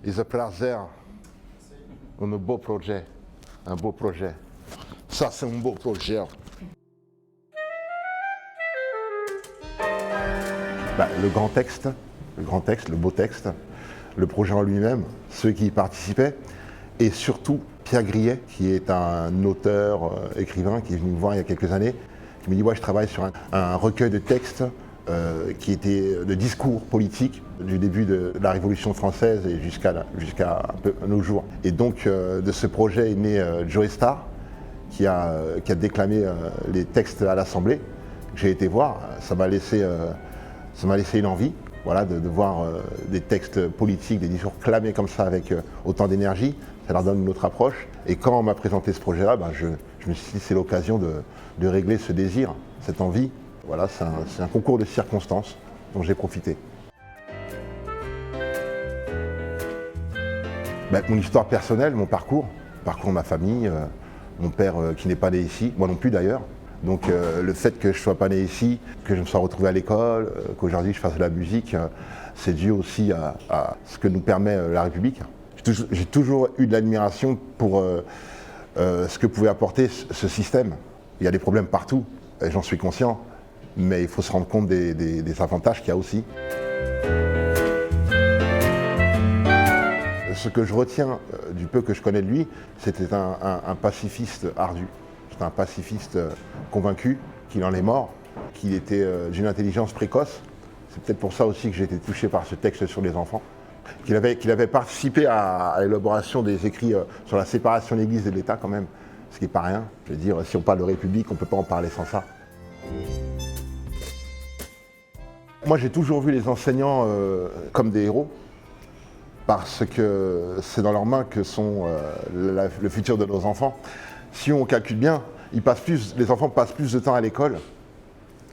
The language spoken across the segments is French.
is a plaisir. Un beau projet. Un beau projet. Ça, c'est un beau projet. Le grand texte, le beau texte, le projet en lui-même, ceux qui y participaient, et surtout Pierre Grillet, qui est un auteur, écrivain, qui est venu me voir il y a quelques années, qui me dit « Ouais, je travaille sur un recueil de textes qui était de discours politiques du début de la Révolution française et jusqu'à un peu nos jours. » Et donc, de ce projet est né Joe Star, qui a déclamé les textes à l'Assemblée. J'ai été voir, ça m'a laissé une envie, voilà, de voir des textes politiques, des discours clamés comme ça avec autant d'énergie. Ça leur donne une autre approche. Et quand on m'a présenté ce projet-là, je me suis dit c'est l'occasion de régler ce désir, cette envie. Voilà, c'est un concours de circonstances dont j'ai profité. Mon histoire personnelle, mon parcours de ma famille, mon père qui n'est pas né ici, moi non plus d'ailleurs. Donc le fait que je ne sois pas né ici, que je me sois retrouvé à l'école, qu'aujourd'hui je fasse de la musique, c'est dû aussi à ce que nous permet la République. J'ai toujours eu de l'admiration pour ce que pouvait apporter ce système. Il y a des problèmes partout, et j'en suis conscient, mais il faut se rendre compte des avantages qu'il y a aussi. Ce que je retiens du peu que je connais de lui, c'était un pacifiste ardu. C'était un pacifiste convaincu qu'il en est mort, qu'il était d'une intelligence précoce. C'est peut-être pour ça aussi que j'ai été touché par ce texte sur les enfants. Qu'il avait participé à l'élaboration des écrits sur la séparation de l'Église et de l'État quand même, ce qui n'est pas rien. Je veux dire, si on parle de République, on ne peut pas en parler sans ça. Moi, j'ai toujours vu les enseignants comme des héros, parce que c'est dans leurs mains que sont le futur de nos enfants. Si on calcule bien, les enfants passent plus de temps à l'école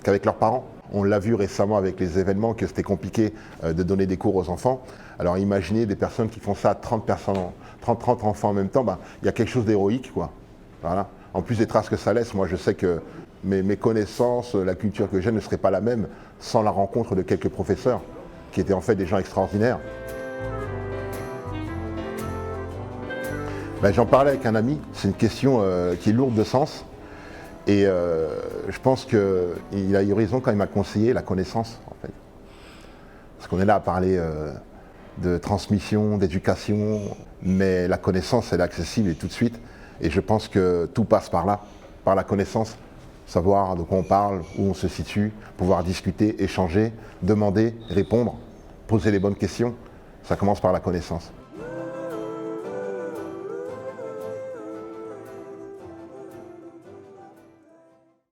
qu'avec leurs parents. On l'a vu récemment avec les événements que c'était compliqué de donner des cours aux enfants. Alors imaginez des personnes qui font ça à 30 enfants en même temps, il y a quelque chose d'héroïque, quoi. Voilà. En plus des traces que ça laisse, moi je sais que mes connaissances, la culture que j'ai ne serait pas la même sans la rencontre de quelques professeurs qui étaient en fait des gens extraordinaires. J'en parlais avec un ami, c'est une question qui est lourde de sens et je pense qu'il a eu raison quand il m'a conseillé la connaissance en fait. Parce qu'on est là à parler de transmission, d'éducation, mais la connaissance elle est accessible et tout de suite et je pense que tout passe par là, par la connaissance, savoir de quoi on parle, où on se situe, pouvoir discuter, échanger, demander, répondre, poser les bonnes questions, ça commence par la connaissance.